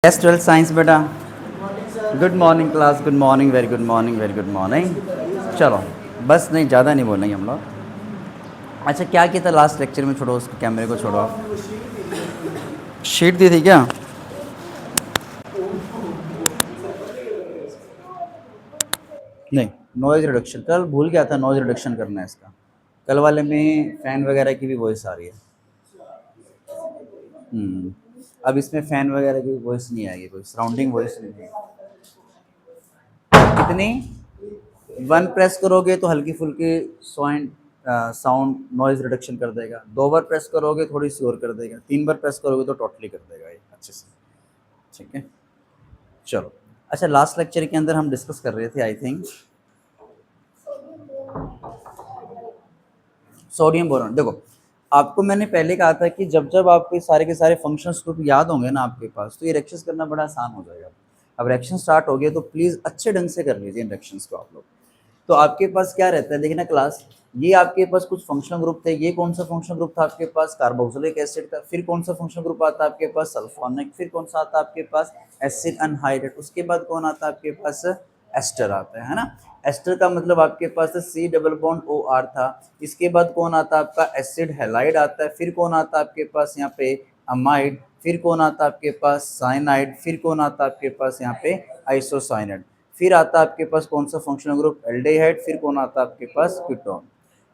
Yes twelfth science बेटा। Good morning class, good morning, very good morning, very good morning. चलो बस नहीं, ज़्यादा नहीं बोलेंगे हम लोग। अच्छा क्या किया था लास्ट लेक्चर में? छोड़ो उसके कैमरे को, छोड़ो आप। शीट दी थी क्या? नहीं, नॉइज़ रिडक्शन कल भूल गया था, नॉइज़ रिडक्शन करना है इसका। कल वाले में फ़ैन वगैरह की भी वॉइस आ रही है। अब इसमें फ़ैन वगैरह की वॉइस नहीं आएगी, कोई सराउंडिंग वॉइस नहीं है। कितनी? वन प्रेस करोगे तो हल्की फुल्की साउंड नॉइज़ रिडक्शन कर देगा। 2 बार प्रेस करोगे थोड़ी सी और कर देगा। 3 बार प्रेस करोगे तो टोटली कर देगा ये अच्छे से। ठीक है, चलो। अच्छा लास्ट लेक्चर के अंदर हम डिस्कस कर रहे थे आई थिंक सोडियम बोरॉन। देखो आपको मैंने पहले कहा था कि जब जब आपको सारे के सारे फंक्शंस ग्रुप याद होंगे ना आपके पास, तो ये रिएक्शंस करना बड़ा आसान हो जाएगा। अब रिएक्शन स्टार्ट हो गए तो प्लीज़ अच्छे ढंग से कर लीजिए इन रिएक्शंस को आप लोग। तो आपके पास क्या रहता है, देखिए ना क्लास, ये आपके पास कुछ फंक्शनल ग्रुप थे। ये कौन सा फंक्शनल ग्रुप था आपके पास? कार्बोक्सिलिक एसिड का। फिर कौन सा फंक्शनल ग्रुप आता है आपके पास? सल्फोनिक। फिर कौन सा आता है आपके पास? Acid anhydride. उसके बाद कौन आता है आपके पास? एस्टर आता है ना। एस्टर का मतलब आपके पास C double bond O R था। इसके बाद कौन आता है आपका? एसिड हैलाइड आता है। फिर कौन आता है आपके पास यहाँ पे? अमाइड। फिर कौन आता है आपके पास? साइनाइड। फिर कौन आता है आपके पास यहाँ पे? आइसोसाइनाइड। फिर आता है आपके पास कौन सा फंक्शनल ग्रुप? एल्डिहाइड। फिर कौन आता है आपके पास? कीटोन।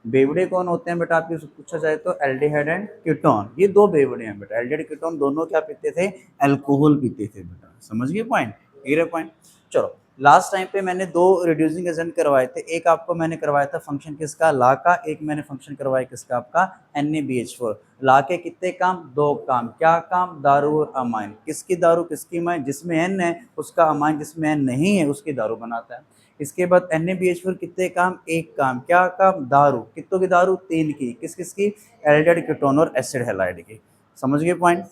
बेवड़े कौन होते हैं बेटा आपके पूछा जाए तो? Aldehyde and ketone. ये दो बेवड़े हैं बेटा। एल्डिहाइड कीटोन दोनों क्या पीते थे? अल्कोहल पीते थे बेटा। समझ गए पॉइंट? क्लियर है पॉइंट? चलो लास्ट टाइम पे मैंने 2 रिड्यूसिंग एजेंट करवाए थे। एक आपको मैंने करवाया था फंक्शन किसका? ला का। एक मैंने फंक्शन करवाया किसका? आपका NaBH4। ला के कितने काम? 2 काम। क्या काम? दारू और अमाइन। किसकी दारू किसकी अमाइन? जिसमें N है उसका अमाइन, जिसमें N नहीं है उसकी दारू बनाता है। इसके बाद NaBH4 कितने काम? 1 काम। क्या काम? दारू। कितनों की दारू? 3 की। किस किस की? एल्डिहाइड कीटोन और एसिड हैलाइड की। समझ गए पॉइंट?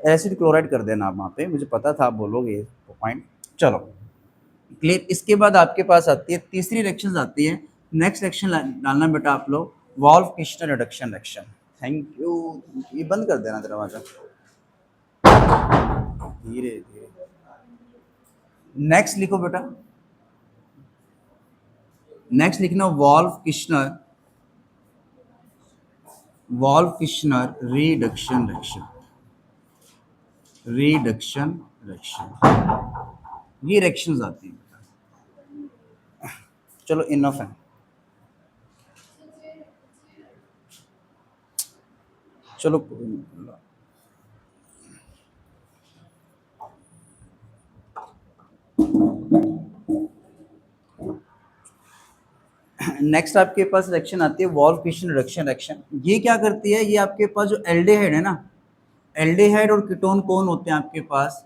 एसिड क्लोराइड कर देना आप वहाँ पे, मुझे पता था आप बोलोगे पॉइंट। चलो क्लियर। इसके बाद आपके पास आती है तीसरी रिएक्शन आती है। नेक्स्ट रिएक्शन डालना बेटा आप लोग, Wolff Kishner reduction reaction. Thank you. ये बंद कर देना दरवाजा धीरे धीरे। नेक्स्ट लिखो बेटा, नेक्स्ट लिखना Wolff Kishner, Wolff Kishner reduction reaction, reduction reaction. ये रिएक्शंस आती हैं बेटा। चलो इनफ है। चलो नेक्स्ट आपके पास रिएक्शन आती है वॉल्फ किश्नर रिडक्शन रिएक्शन। ये क्या करती है? ये आपके पास जो एल्डिहाइड है ना, एल्डिहाइड और कीटोन कौन होते हैं आपके पास?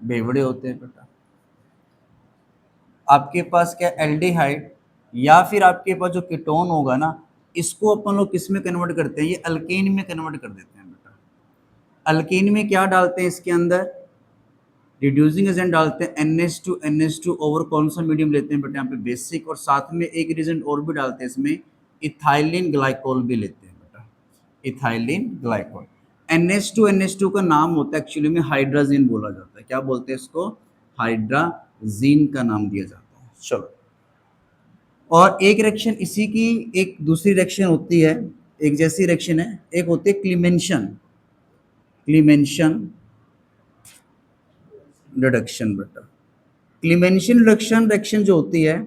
बेवड़े होते हैं बेटा। आपके पास क्या? एल्डिहाइड या फिर आपके पास जो कीटोन होगा ना, इसको अपन लोग किस में कन्वर्ट करते हैं? ये अल्केन में कन्वर्ट कर देते हैं बेटा। अल्केन में क्या डालते हैं इसके अंदर? रिड्यूसिंग एजेंट डालते हैं NH2 ओवर कौन सा मीडियम लेते हैं बेटा? यहाँ पे बेसिक। और साथ में एक रिएजेंट और भी डालते हैं इसमें, इथाइलिन ग्लाइकोल भी लेते हैं बेटा। Ethylene glycol. NH2 का नाम होता है एक्चुअली में हाइड्राजीन बोला जाता है। क्या बोलते हैं इसको? हाइड्राजीन का नाम दिया जाता है। चलो, और एक रिएक्शन इसी की एक दूसरी रिएक्शन होती है, एक जैसी रिएक्शन है, एक होती है क्लीमेंशन, क्लीमेंशन रिडक्शन बेटा। क्लीमेंशन रिडक्शन रिएक्शन जो होती है,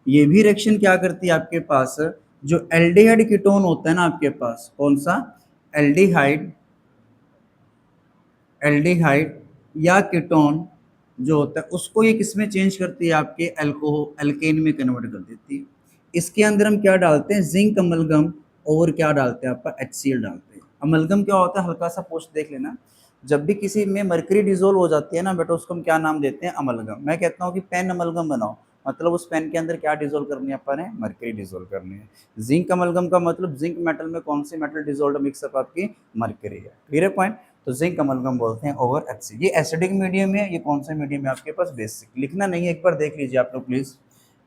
ये भी रिएक्शन क्या करती है आपके पास? जो एल्डिहाइड कीटोन होता है ना आपके पास, कौन सा? एल्डिहाइड, एल्डिहाइड या कीटोन जो होता है उसको ये किस में चेंज करती है? आपके अल्कोहल अल्केन में कन्वर्ट कर देती है। इसके अंदर हम क्या डालते हैं? Zinc amalgam. और क्या डालते हैं? आपका HCl डालते हैं। अमलगम क्या होता है? हल्का सा पोस्ट देख लेना। जब भी किसी में मरकरी डिजोल्व हो जाती है ना बेटा, उसको हम क्या नाम देते हैं? अमलगम। मैं कहता हूँ कि पेन अमलगम बनाओ, मतलब उस पेन के अंदर क्या डिजोल्व करनी है अपन है? मरकरी डिजोल्व करनी है। जिंक अमलगम का मतलब जिंक मेटल में कौन सी मेटल डिजोल्व मिक्सअप? आपकी मरकरी है। क्लियर है पॉइंट? तो जिंक अमलगम बोलते हैं ओवर HCl। ये एसिडिक मीडियम है। ये कौन सा मीडियम है आपके पास? बेसिक। लिखना नहीं है, एक बार देख लीजिए आप लोग प्लीज।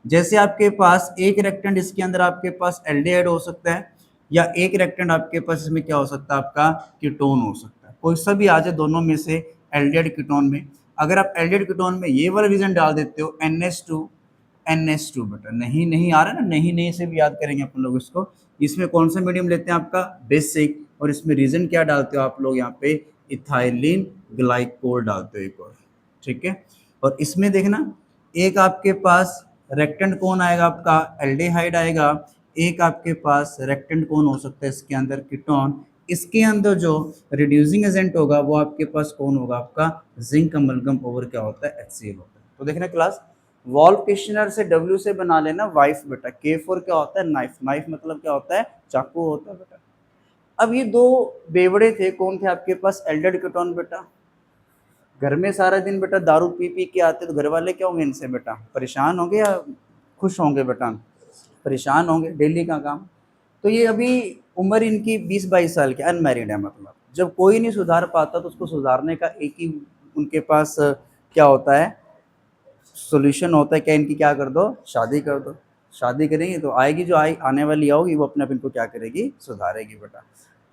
जैसे आपके पास एक रिएक्टेंट इसके अंदर आपके पास एल्डिहाइड हो सकता है, या एक रिएक्टेंट आपके पास इसमें क्या हो सकता है? आपका कीटोन हो सकता है। कोई सा भी आ जाए दोनों में से, एल्डिहाइड कीटोन में। अगर आप एल्डिहाइड कीटोन में ये वाला रीजन डाल देते हो NH2 बेटा, नहीं नहीं आ रहा है ना, नहीं नहीं से भी याद करेंगे अपन लोग इसको। इसमें कौन सा मीडियम लेते हैं आपका बेसिक, और इसमें रीजन क्या डालते हो आप लोग यहाँ पे इथाइलिन ग्लाइकोल डालते हो एक और, ठीक है। और इसमें देखना एक आपके पास रेक्टेंट कौन आएगा आपका एल्डिहाइड आएगा, एक आपके पास रेक्टेंट कौन हो सकता है इसके अंदर कीटोन, इसके अंदर जो रिड्यूसिंग एजेंट होगा वो आपके पास कौन होगा आपका जिंक अमलगम ओवर क्या होता है HCl होता है। तो देखना क्लास वॉल्व क्वेश्चनर से W से बना लेना वाइफ बेटा, K4 क्या होता है नाइफ, नाइफ मतलब क्या होता है चाकू होता है बेटा। अब ये दो बेवड़े थे कौन थे आपके पास एल्डिहाइड कीटोन बेटा, घर में सारा दिन बेटा दारू पी पी के आते तो घर वाले क्या होंगे इनसे बेटा, परेशान होंगे या खुश होंगे बेटा, परेशान होंगे, डेली का काम। तो ये अभी उम्र इनकी 20-22 साल की अनमैरिड है, मतलब जब कोई नहीं सुधार पाता तो उसको सुधारने का एक ही उनके पास क्या होता है सॉल्यूशन होता है, क्या इनकी क्या कर दो शादी कर दो, शादी करेंगे तो आएगी जो आने वाली आओगी वो अपने आप इनको क्या करेगी सुधारेगी बेटा।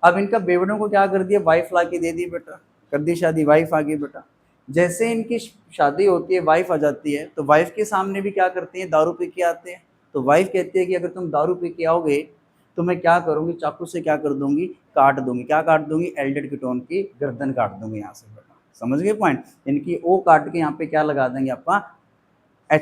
अब इनका बेवड़ों को क्या कर दिया वाइफ ला के दे दी बेटा, कर दी शादी, वाइफ आ गई बेटा। जैसे इनकी शादी होती है वाइफ आ जाती है तो वाइफ के सामने भी क्या करते हैं दारू पी के आते हैं, तो वाइफ कहती है कि अगर तुम दारू पी के आओगे तो मैं क्या करूंगी चाकू से क्या कर दूंगी काट दूंगी, क्या काट दूंगी एल्डिहाइड कीटोन की गर्दन काट दूंगी यहाँ से बेटा, समझ गए पॉइंट। इनकी ओ काट के यहाँ पे क्या लगा देंगे आपका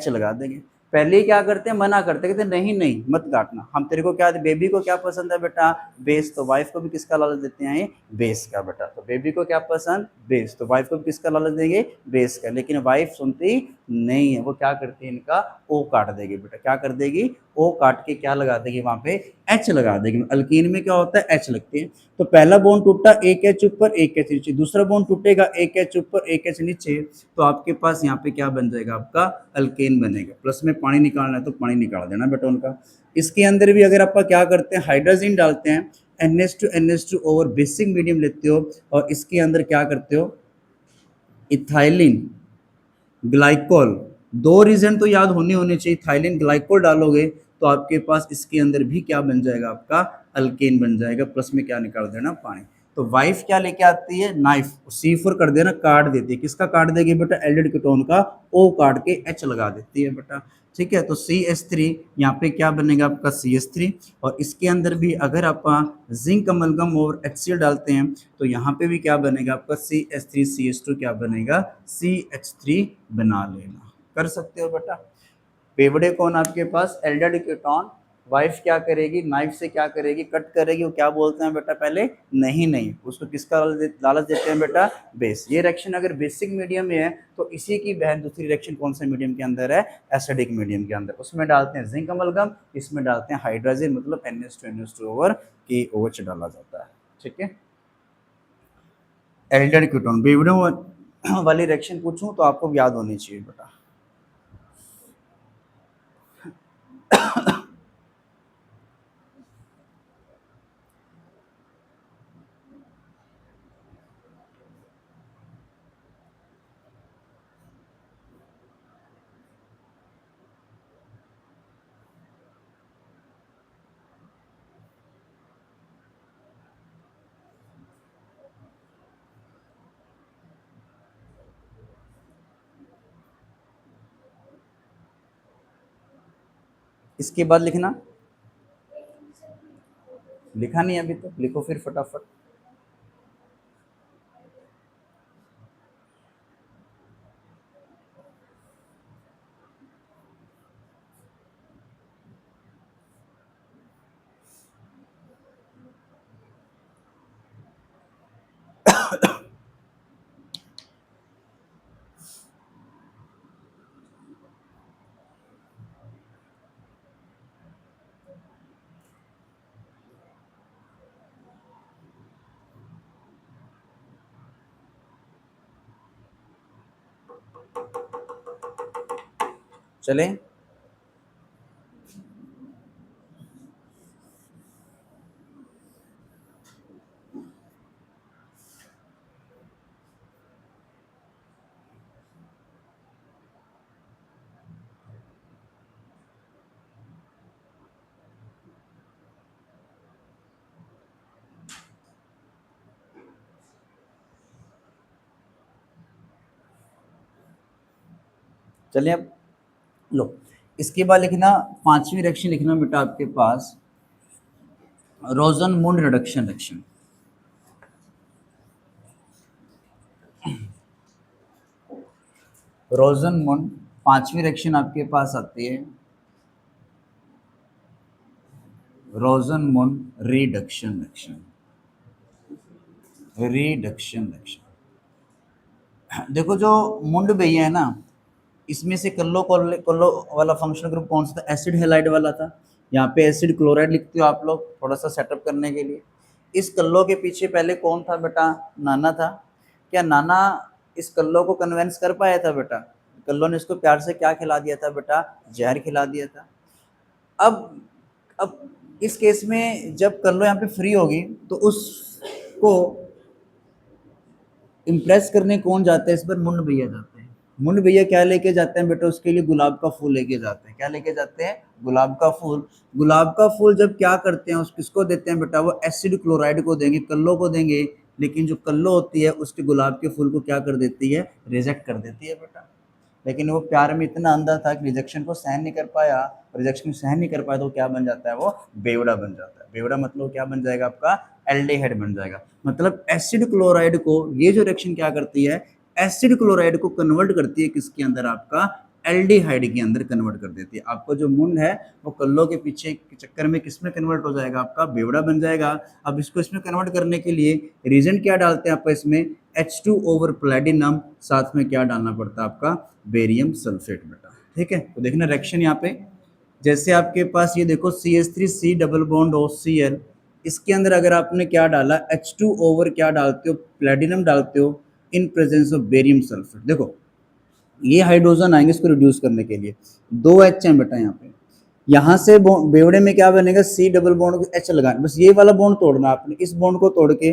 लगा देंगे। पहले ही क्या करते हैं मना करते कहते नहीं नहीं मत काटना, हम तेरे को क्या बेबी को क्या पसंद है बेटा बेस, तो वाइफ को भी किसका लालच देते हैं बेस का बेटा, तो बेबी को क्या पसंद बेस, तो वाइफ को भी किसका लालच देंगे बेस का, लेकिन वाइफ सुनती नहीं है, वो क्या करती है इनका ओ काट देगी बेटा, क्या कर देगी ओ काट के क्या लगा देगी वहां पे लगा देगी। अल्कीन में क्या होता है लगती है। तो पहला बॉन्ड टूटा एक ऊपर एक नीचे, दूसरा बॉन्ड टूटेगा एक ऊपर एक नीचे, तो आपके पास यहाँ पे क्या बन जाएगा आपका अल्केन बनेगा। प्लस में पानी निकालना है तो पानी निकाल देना बेटा उनका। इसके अंदर भी अगर आप क्या करते हैं हाइड्रोजन डालते हैं NH2 ओवर बेसिक मीडियम लेते हो, और इसके अंदर क्या करते हो इथाइलिन ग्लाइकोल, दो रीजन तो याद होने चाहिए, थाइलिन ग्लाइकोल डालोगे तो आपके पास इसके अंदर भी क्या बन जाएगा आपका अल्केन बन जाएगा, प्लस में क्या निकाल देना पानी। तो वाइफ क्या लेके आती है नाइफ, C4 कर देना काट देती है, किसका काट देगी बेटा एल्डिहाइड कीटोन का O काट के H लगा देती है बेटा, ठीक है। तो CH3 यहाँ पे क्या बनेगा आपका CH3, और इसके अंदर भी अगर आप जिंक अमलगम और HCl डालते हैं तो यहाँ पे भी क्या बनेगा आपका CH3CH2 क्या बनेगा CH3 बना लेना, कर सकते हो बेटा। पेवड़े कौन आपके पास एल्डिहाइड कीटोन, वाइफ क्या करेगी नाइफ से क्या करेगी कट करेगी, वो क्या बोलते हैं बेटा पहले नहीं नहीं, उसको किसका लालच देते हैं बेटा बेस। ये रिएक्शन अगर बेसिक मीडियम में है तो इसी की बहन दूसरी रिएक्शन कौन से मीडियम के अंदर है एसिडिक मीडियम के अंदर, उसमें डालते हैं जिंक अमलगम, इसमें डालते हैं हाइड्रोजन मतलब NH2 ओवर की OH डाला जाता है, ठीक है। एल्डिहाइड कीटोन बेवड़ों वाली रिएक्शन पूछूं तो आपको याद होनी चाहिए बेटा। इसके बाद लिखना, लिखा नहीं अभी तक, लिखो फिर फटाफट। चलें चलिए अब लो, इसके बाद लिखना 5वीं रिएक्शन लिखना बेटा आपके पास रोजनमुंड रिडक्शन रिएक्शन। रोजनमुंड 5वीं रिएक्शन आपके पास आती है रोजनमुंड रिडक्शन रिएक्शन। रिडक्शन रिएक्शन, देखो जो मुंड भैया है ना, इसमें से कल्लो कल्लो वाला फंक्शनल ग्रुप कौन सा था? एसिड हेलाइड वाला था। यहाँ पे एसिड क्लोराइड लिखते हो आप लोग थोड़ा सा सेटअप करने के लिए। इस कल्लो के पीछे पहले कौन था बेटा? नाना था। क्या नाना इस कल्लो को कन्वेंस कर पाया था बेटा? कल्लो ने इसको प्यार से क्या खिला दिया था बेटा? जहर खिला दिया था। अब इस केस में जब कल्लो यहाँ पे फ्री होगी तो उसको इम्प्रेस करने कौन जाता है इस पर? मुंड भैया जाते हैं। मुंड भैया क्या लेके जाते हैं बेटा? उसके लिए गुलाब का फूल लेके जाते हैं। क्या लेके जाते हैं? गुलाब का फूल। गुलाब का फूल जब क्या करते हैं, उस किसको देते हैं बेटा? वो एसिड क्लोराइड को देंगे, कल्लो को देंगे। लेकिन जो कल्लो होती है उसके गुलाब के फूल को क्या कर देती है? रिजेक्ट कर देती है बेटा। लेकिन वो प्यार में इतना अंधा था कि रिजेक्शन को सहन नहीं कर पाया। रिजेक्शन सहन नहीं कर पाया तो क्या बन जाता है? वो बेवड़ा बन जाता है। बेवड़ा मतलब क्या बन जाएगा आपका? एल्डिहाइड बन जाएगा। मतलब एसिड क्लोराइड को ये जो रिएक्शन क्या करती है? एसिड क्लोराइड को कन्वर्ट करती है किसके अंदर? आपका एल्डिहाइड के अंदर कन्वर्ट कर देती है। आपका जो मुंड है वो कल्लो के पीछे के चक्कर में किस में कन्वर्ट हो जाएगा? आपका बेवड़ा बन जाएगा। अब इसको इसमें कन्वर्ट करने के लिए रीजन क्या डालते हैं आपका इसमें? H2 ओवर प्लेटिनम, साथ में क्या डालना पड़ता है आपका? बेरियम सल्फेट बेटा। ठीक है, तो देखना रिएक्शन यहाँ पे जैसे आपके पास ये देखो CH3C डबल बॉन्ड OCl, इसके अंदर अगर आपने क्या डाला? H2 ओवर क्या डालते हो? प्लेटिनम डालते हो in presence of barium sulphate. देखो ये हाइड्रोजन आएंगे इसको रिड्यूस करने के लिए, 2 H हैं बेटा यहाँ पे। यहाँ से बेवड़े में क्या बनेगा? C डबल बॉन्ड को H लगाना, बस ये वाला बॉन्ड तोड़ना आपने। इस बॉन्ड को तोड़ के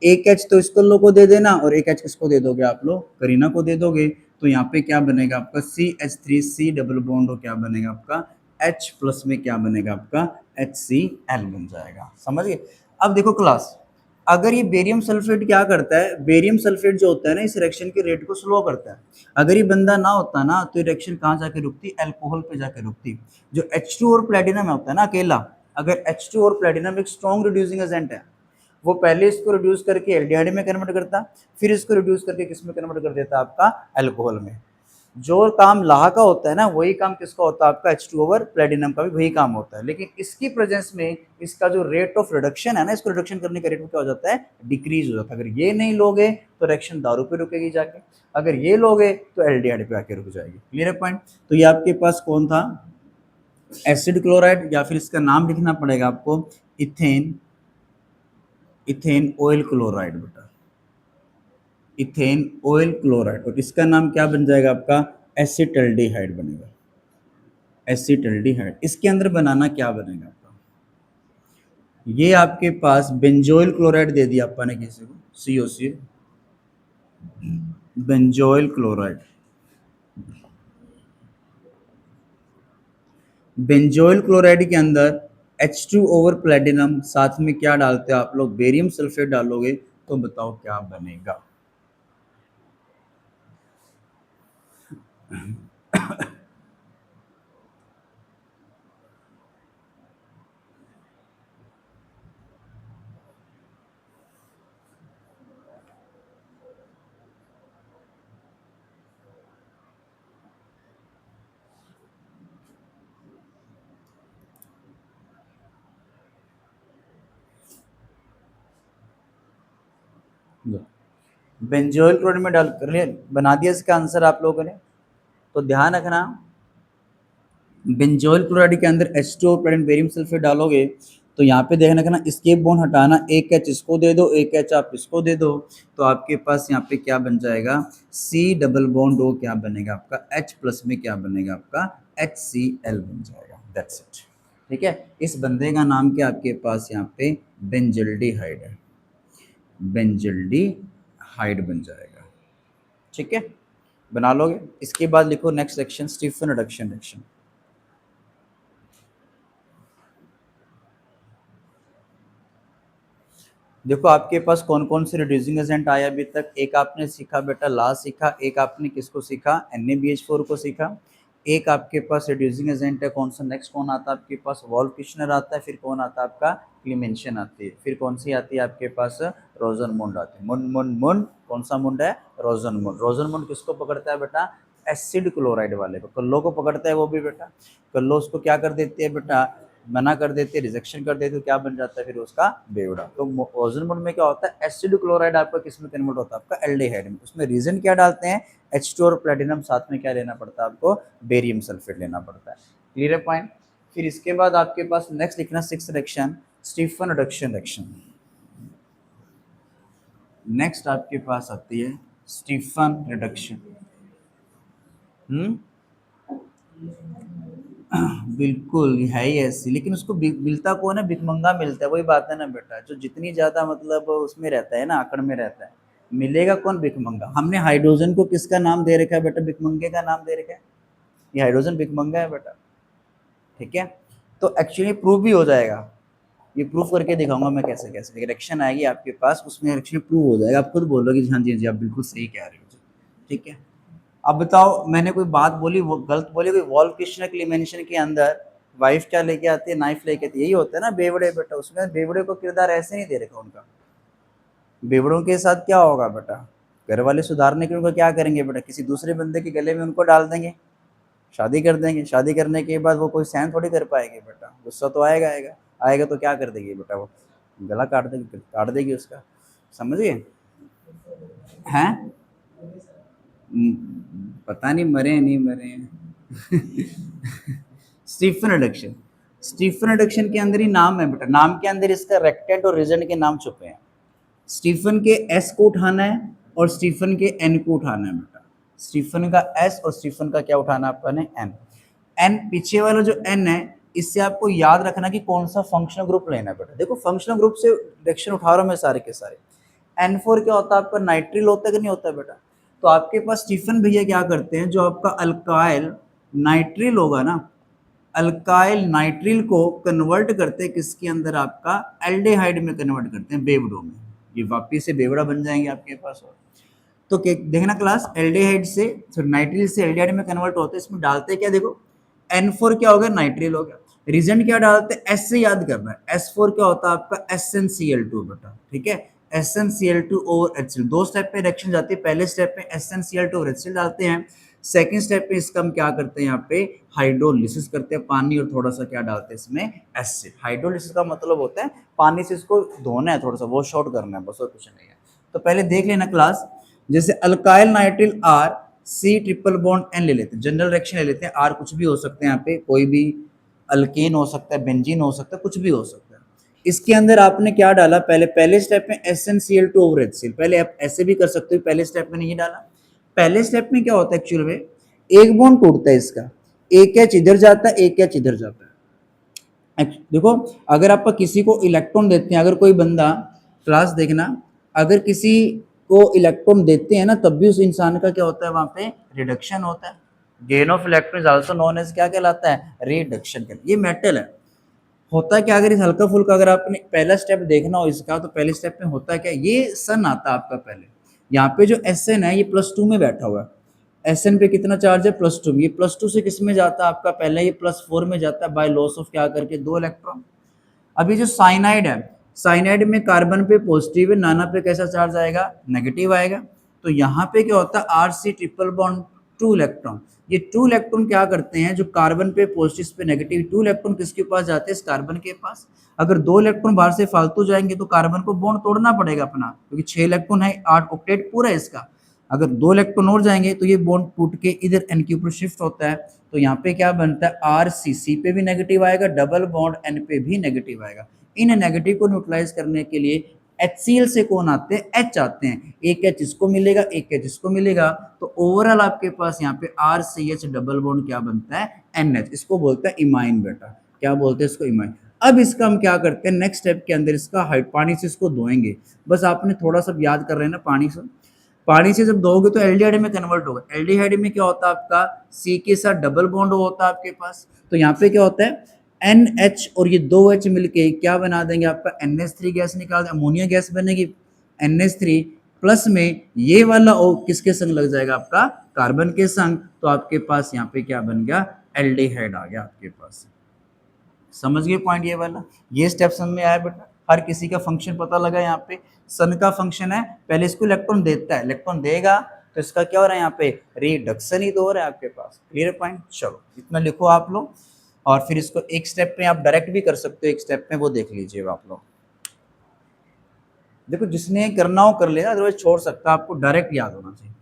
एक H तो इस कल्लो को दे देना और एक H किसको दे दोगे आप लोग? करीना को दे दोगे। तो यहाँ पे क्या बनेगा आपका? CH3C डबल बॉन्ड हो क्या बनेगा आपका? H प्लस में क्या बनेगा आपका? HCl बन जाएगा। समझ गए? अब देखो क्लास, अगर ये बेरियम सल्फेट क्या करता है? बेरियम सल्फेट जो होता है ना, इस रिएक्शन के रेट को स्लो करता है। अगर ये बंदा ना होता ना तो ये रिएक्शन कहाँ जाके रुकती? अल्कोहल पे जाके रुकती। जो H2 और प्लेटिनम होता है ना अकेला, अगर H2 और प्लेटिनम एक स्ट्रॉन्ग रिड्यूसिंग एजेंट है, वो पहले इसको रिड्यूस करके एल्डिहाइड में कन्वर्ट करता, फिर इसको रिड्यूस करके किस में कन्वर्ट कर देता? आपका अल्कोहल में। जो काम लाह का होता है ना, वही काम किसका होता है? आपका H2 ओवर प्लेटिनम का भी वही काम होता है। लेकिन इसकी प्रेजेंस में इसका जो रेट ऑफ रिडक्शन है ना, इसको रिडक्शन करने का रेट क्या हो जाता है? डिक्रीज हो जाता है। अगर ये नहीं लोगे तो रिएक्शन दारू पे रुकेगी जाके, अगर ये लोगे तो एल्डिहाइड पे आके रुक जाएगी। क्लियर है पॉइंट? तो ये आपके पास कौन था? एसिड क्लोराइड, या फिर इसका नाम लिखना पड़ेगा आपको इथेन, इथेन ऑयल क्लोराइड बेटा, इथेन ऑयल क्लोराइड। और इसका नाम क्या बन जाएगा आपका? एसिटल्डिहाइड बनेगा। एसिटल्डिहाइड। इसके अंदर बनाना क्या बनेगा आपका? ये आपके पास बेंजोइल क्लोराइड दे दिया अपन ने किसी को, COC, benzoyl chloride. Benzoyl chloride के अंदर H2 ओवर प्लेटिनम, साथ में क्या डालते हो आप लोग? बेरियम सल्फेट डालोगे, तो बताओ क्या बनेगा? बेंजोइल क्लोराइड में डाल कर बना दिया इसका आंसर आप लोगों ने। तो ध्यान रखना, बेंजोइल क्लोराइड के अंदर H2 प्लेटिनम बेरियम सल्फेट डालोगे तो यहाँ पे देखना रखना, एस्केप बॉन्ड हटाना, एक H इसको दे दो, एक H आप इसको दे दो, तो आपके पास यहाँ पे क्या बन जाएगा? C डबल बॉन्ड O क्या बनेगा आपका? H प्लस में क्या बनेगा आपका? HCl बन जाएगा। That's it. ठीक है, इस बंदे का नाम क्या आपके पास यहाँ पे? बेंजल्डिहाइड है। बेंजल्डिहाइड बन जाएगा। ठीक है, बना लोगे। इसके बाद लिखो next section, Stephen reduction reaction. देखो आपके पास कौन कौन से रिड्यूसिंग एजेंट आए अभी तक। एक आपने सीखा बेटा ला सीखा, एक आपने किसको सीखा NaBH4 को सीखा, एक आपके पास रिड्यूसिंग एजेंट है कौन सा, नेक्स्ट कौन आता है आपके पास, वॉल्फ किश्नर आता है, फिर कौन आता है आपका क्लीमेंशन आती है, फिर कौन सी आती है आपके पास रोजनमुंड आती है। मुंड मुंड मुंड, कौन सा मुंड है, रोजनमुंड। रोजनमुंड किसको पकड़ता है बेटा, एसिड क्लोराइड वाले को, कल्लो को पकड़ता है वो भी बेटा। कल्लो उसको क्या कर देती है बेटा, मना कर देते हैं, रिजेक्शन कर देते, तो क्या बन जाता है फिर उसका बेवड़ा। तो ओजोन मोड में क्या होता है, एसिड क्लोराइड आपका किस में कन्वर्ट होता है, आपका एल्डिहाइड में। उसमें रीजन क्या डालते हैं, H2 और प्लेटिनम, साथ में क्या लेना पड़ता है आपको, बेरियम सल्फेट लेना पड़ता है। क्लियर है पॉइंट। फिर इसके बाद आपके पास नेक्स्ट लिखना 6th reaction, Stephen reduction reaction. Next आपके पास आती है स्टीफन रिडक्शन। बिल्कुल है ही ऐसी, लेकिन उसको मिलता कौन है, भिखमंगा मिलता है। वही बात है ना बेटा, जो जितनी ज्यादा मतलब उसमें रहता है ना, आकड़ में रहता है, मिलेगा कौन, भिखमंगा। हमने हाइड्रोजन को किसका नाम दे रखा है बेटा, भिखमंगे का नाम दे रखा है। ये हाइड्रोजन भिखमंगा है बेटा, ठीक है। तो एक्चुअली प्रूव भी हो जाएगा, ये प्रूफ करके दिखाऊंगा मैं कैसे कैसे। रिएक्शन आएगी आपके पास, उसमें रिएक्शन प्रूव हो जाएगा, आप खुद बोलोगे हाँ जी हाँ जी आप बिल्कुल सही कह रहे हो, ठीक है। अब बताओ, मैंने कोई बात बोली वो गलत बोली, कोई वॉल्फ किश्नर क्लीमेंशन के अंदर वाइफ क्या लेके आती है, नाइफ लेके आती है, यही होता है ना बेवड़े बेटा। उसमें बेवड़े को किरदार ऐसे नहीं दे रखा उनका। बेवड़ों के साथ क्या होगा बेटा, घर वाले सुधारने के उनको क्या करेंगे बेटा, किसी दूसरे बंदे के गले में उनको डाल देंगे, शादी कर देंगे। शादी करने के बाद वो कोई सहन थोड़ी कर पाएगी बेटा, गुस्सा तो आएगा आएगा। आएगा तो क्या कर देगी बेटा, वो गला काट देगी उसका, समझिए। हैं, पता नहीं मरे नहीं मरे स्टीफन रिडक्शन, स्टीफन रिडक्शन के अंदर ही नाम है बेटा, नाम के अंदर इसका रेक्टेंट और रिजल्ट के नाम छुपे हैं। स्टीफन के एस को उठाना है और स्टीफन के एन को उठाना है बेटा। स्टीफन का एस और स्टीफन का क्या उठाना है आपका ने, एन। एन पीछे वाला जो एन है, इससे आपको याद रखना कि कौन सा फंक्शनल ग्रुप लेना है बेटा। देखो फंक्शनल ग्रुप से रिएक्शन उठा रहा हूं मैं सारे के सारे। N4 क्या होता है आपका, नाइट्रिल होता है कि नहीं होता है बेटा। तो आपके पास स्टीफन भैया क्या करते हैं, जो आपका अल्काइल नाइट्रिल होगा ना, अल्काइल नाइट्रिल को कन्वर्ट करते हैं किसके अंदर, आपका एल्डिहाइड में कन्वर्ट करते हैं, बेवड़ों में। ये वापिस से बेवड़ा बन जाएंगे आपके पास। और तो देखना क्लास, एल्डिहाइड से नाइट्रिल से एल्डिहाइड में कन्वर्ट होते हैं, इसमें डालते हैं क्या, देखो N4 क्या हो गया, नाइट्रिल हो गया। रीजन क्या डालते हैं, एस से याद करना है। S4 क्या होता है आपका, SnCl2 बेटा, ठीक है। SnCl2 ओवर HCl, दो स्टेप पे रिएक्शन जाती है। पहले स्टेप पे SnCl2 ओवर HCl डालते हैं, सेकंड स्टेप पे इसका हम क्या करते हैं, यहाँ पे हाइड्रोलिसिस करते हैं, पानी और थोड़ा सा क्या डालते हैं इसमें, एसिड। हाइड्रोलिसिस का मतलब होता है पानी से इसको धोना है, थोड़ा सा वॉश आउट करना है, बस और कुछ नहीं है। तो पहले देख लेना क्लास, जैसे alkyl nitrile R C triple bond N ले लेते हैं, जनरल रिएक्शन ले लेते हैं। R कुछ भी हो सकते हैं, यहाँ पे कोई भी अल्केन हो सकता है, बेंजीन हो सकता है, कुछ भी हो सकता है। इसके अंदर आपने क्या डाला, पहले स्टेप में SnCl2 ओवर HCl, पहले आप ऐसे भी कर सकते हो, पहले स्टेप में नहीं डाला। पहले स्टेप में क्या होता है एक्चुअल में, एक बॉन्ड टूटता है इसका, एक एच इधर जाता है, एक एच इधर जाता है। देखो अगर आप किसी को इलेक्ट्रॉन देते हैं, अगर कोई बंदा, क्लास देखना, अगर किसी को इलेक्ट्रॉन देते हैं ना, तब भी उस इंसान का क्या होता है, वहां पे रिडक्शन होता है। Gain of electron is also known as क्या कहलाता है, रिडक्शन। ये मेटल है। होता है क्या, अगर इस हल्का फुल्का अगर आपने पहला स्टेप देखना हो इसका, तो पहले स्टेप में होता है क्या, ये सन आता है आपका पहले। यहाँ पे जो Sn है ये +2 में बैठा हुआ है। Sn पे कितना चार्ज है, +2 में। ये +2 से किस में जाता है आपका, पहले ये +4 में जाता है बाय लॉस ऑफ क्या करके, 2 इलेक्ट्रॉन। अभी जो साइनाइड है, साइनाइड में कार्बन पे पॉजिटिव है, नाना पे कैसा चार्ज आएगा, नेगेटिव आएगा। तो यहाँ पे क्या होता है, RC ट्रिपल बॉन्ड 2 इलेक्ट्रॉन। ये 2 इलेक्ट्रॉन क्या करते हैं, जो कार्बन पे पॉजिटिव पे नेगेटिव, 2 इलेक्ट्रॉन किसके पास जाते हैं, इस कार्बन के पास। अगर 2 इलेक्ट्रॉन बाहर से फालतू जाएंगे तो कार्बन को बॉन्ड तोड़ना पड़ेगा अपना, क्योंकि 6 इलेक्ट्रॉन है, 8 ऑक्टेट पूरा है इसका। अगर 2 इलेक्ट्रॉन और जाएंगे तो ये बॉन्ड टूट के इधर N के ऊपर शिफ्ट होता है। तो यहाँ पे क्या बनता है, RCC पे भी नेगेटिव आएगा, डबल बॉन्ड N पे भी नेगेटिव आएगा। इन नेगेटिव को न्यूट्रलाइज करने के लिए HCl से कौन आते हैं, H आते हैं। एक H इसको मिलेगा, एक H इसको मिलेगा, तो ओवरऑल आपके पास यहाँ पे RCH डबल बॉन्ड क्या बनता है, NH। इसको बोलते हैं इमाइन बेटा, क्या बोलते हैं इसको, इमाइन। अब इसका हम क्या करते हैं, नेक्स्ट स्टेप के अंदर इसका पानी से इसको धोएंगे। बस आपने थोड़ा सा याद कर लेना, पानी से जब धोगे तो एल्डिहाइड में कन्वर्ट होगा। एल्डिहाइड में क्या होता है आपका, C के साथ डबल बॉन्ड होता है आपके पास। तो यहाँ पे क्या होता है, NH और ये दो H मिलके क्या बना देंगे, आपका NH3 गैस निकाल दें, अमोनिया गैस बनेगी। NH3 प्लस में ये वाला O किसके संग लग जाएगा, आपका कार्बन के संग, तो आपके पास यहाँ पे क्या बन गया, एल्डिहाइड आ गया आपके पास। समझ गए पॉइंट ये वाला, ये स्टेप समझ में आया बेटा, हर किसी का फंक्शन पता लगा। यहाँ पे सन का फंक्शन है, पहले इसको इलेक्ट्रॉन देता है, इलेक्ट्रॉन देगा तो इसका क्या हो रहा है, यहाँ पे रिडक्शन ही तो हो रहा है आपके पास। क्लियर पॉइंट, चलो इतना लिखो आप लोग, और फिर इसको एक स्टेप में आप डायरेक्ट भी कर सकते हो, एक स्टेप में वो देख लीजिए आप लोग। देखो जिसने करना हो कर लेना, अदरवाइज छोड़ सकता है, आपको डायरेक्ट याद होना चाहिए।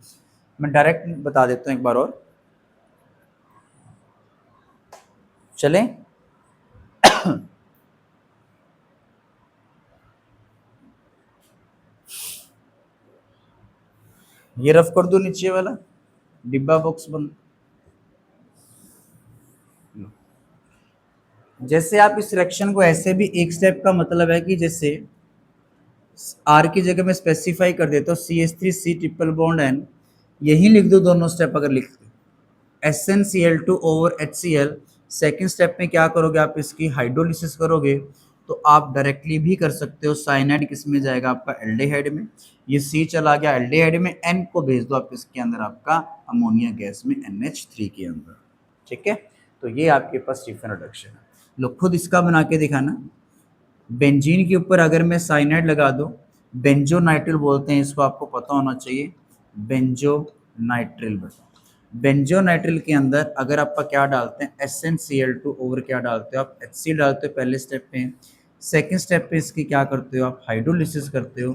मैं डायरेक्ट बता देता हूँ एक बार और, चलें। ये रफ कर दो नीचे वाला डिब्बा बॉक्स बंद। जैसे आप इस रिएक्शन को ऐसे भी एक स्टेप का मतलब है कि जैसे आर की जगह में स्पेसिफाई कर देता हूँ CH3 C triple bond N, यही लिख दो दोनों स्टेप अगर लिख दो, SnCl2 over HCl। Second step में क्या करोगे, आप इसकी हाइड्रोलिसिस करोगे, तो आप डायरेक्टली भी कर सकते हो। साइनाइड किस में जाएगा, आपका एल्डिहाइड में, ये C चला गया एल्डिहाइड में, N को भेज दो आप इसके अंदर, आपका अमोनिया गैस में NH3 के अंदर। ठीक है, तो ये आपके पास स्टीफन रिडक्शन है। लोग खुद इसका बना के दिखाना। बेंजीन के ऊपर अगर मैं साइनाइड लगा दूं, बेंजोनाइट्रिल बोलते हैं इसको, आपको पता होना चाहिए, बेंजोनाइट्रिल। बेंजोनाइट्रिल के अंदर अगर आपका क्या डालते हैं, SnCl2 ओवर क्या डालते हो आप, HC डालते हो पहले स्टेप पे। सेकेंड स्टेप पे इसकी क्या करते हो आप, हाइड्रोलिसिस करते हो,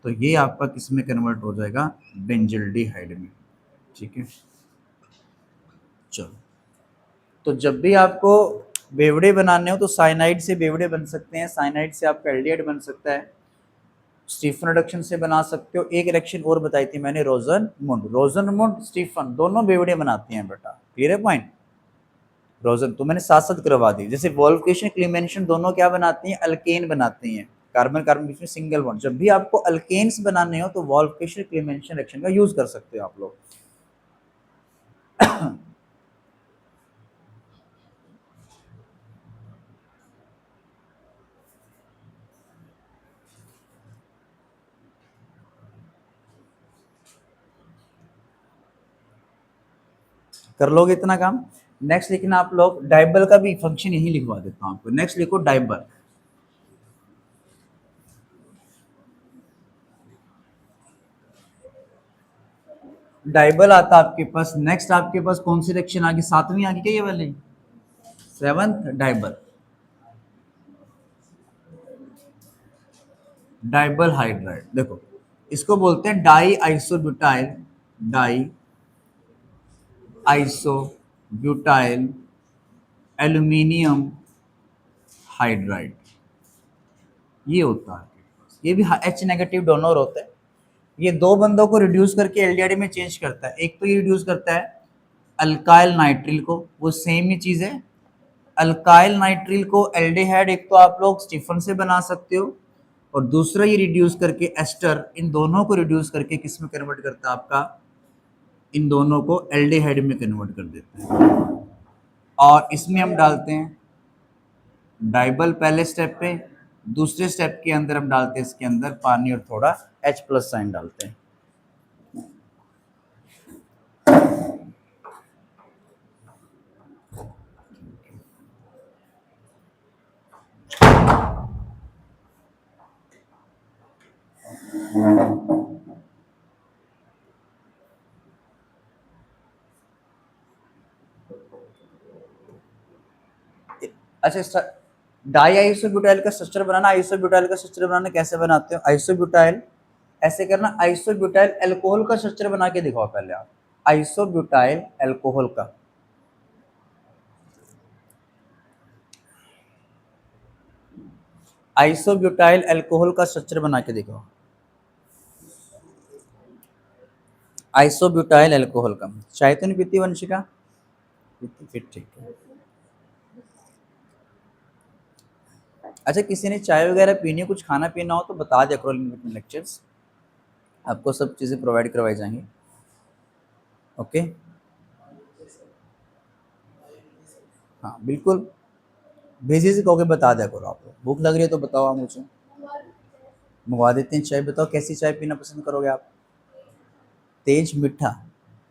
तो ये आपका किस में कन्वर्ट हो जाएगा, बेंजिल्डिहाइड में। ठीक है, चलो, तो जब भी आपको बेवड़े बनाने हो तो साइनाइड से बेवड़े बन सकते हैं, साइनाइड से आपका एल्डिहाइड बन सकता है, स्टीफन रिडक्शन से बना सकते हो। एक रिएक्शन और बताई थी मैंने, रोजनमुंड स्टीफन दोनों बेवड़े बनाते हैं बेटा। क्लियर है पॉइंट, रोजन तो मैंने साथ साथ करवा दी। जैसे वोल्फकेशन क्लीमेंशन दोनों क्या बनाती हैं, अल्केन बनाती हैं, कार्बन कार्बन बीच में सिंगल बॉन्ड। जब भी आपको अल्केन्स बनाने हो तो वोल्फकेशन क्लीमेंशन रिएक्शन का यूज कर सकते हो आप लोग। कर लोगे इतना काम। नेक्स्ट लिखना आप लोग, डाइबल का भी फंक्शन यही लिखवा देता हूँ आपको। नेक्स्ट लिखो डाइबल। डाइबल आता आपके पास। नेक्स्ट आपके पास कौन सी रिएक्शन आ गई, सातवीं आ गई क्या ये वाली, सेवंथ डाइबल। डाइबल हाइड्राइड, देखो इसको बोलते हैं die isobutyl, die isobutyl aluminium hydride, ये होता है। ये भी H नेगेटिव डोनर होता है। ये दो बंदों को रिड्यूस करके एल्डिहाइड में चेंज करता है। एक तो ये रिड्यूस करता है अल्काइल नाइट्रिल को, वो सेम ही चीज है। अल्काइल नाइट्रिल को एल्डिहाइड एक तो आप लोग स्टीफन से बना सकते हो, और दूसरा ये रिड्यूस करके एस्टर, इन दोनों को रिड्यूस करके किस में कन्वर्ट करता है, आपका इन दोनों को एल्डिहाइड में कन्वर्ट कर देता है। और इसमें हम डालते हैं डाइबल पहले स्टेप पे, दूसरे स्टेप के अंदर हम डालते हैं इसके अंदर पानी और थोड़ा H प्लस साइन डालते हैं। अच्छा, डाई आइसोब्यूटाइल का स्ट्रक्चर बनाना, आइसोब्यूटाइल का स्ट्रक्चर बनाना कैसे बनाते हो, आइसोब्यूटाइल ऐसे करना, आइसोब्यूटाइल अल्कोहल का स्ट्रक्चर बना के दिखाओ पहले आप, आइसोब्यूटाइल अल्कोहल का। आइसोब्यूटाइल अल्कोहल का स्ट्रक्चर बना के दिखाओ, आइसोब्यूटाइल अल्कोहल का। चाय तो नहीं पीती वंशिका, फिर ठीक है। अच्छा, किसी ने चाय वगैरह पीनी हो, कुछ खाना पीना हो तो बता दिया करो, लेक्चर्स आपको सब चीज़ें प्रोवाइड करवाई जाएंगी। ओके, हाँ बिल्कुल। भेजी से कहोगे बता दिया करो आप लोग। भूख लग रही है तो बताओ आप मुझे, मंगवा देते हैं चाय। बताओ कैसी चाय पीना पसंद करोगे आप? तेज मीठा,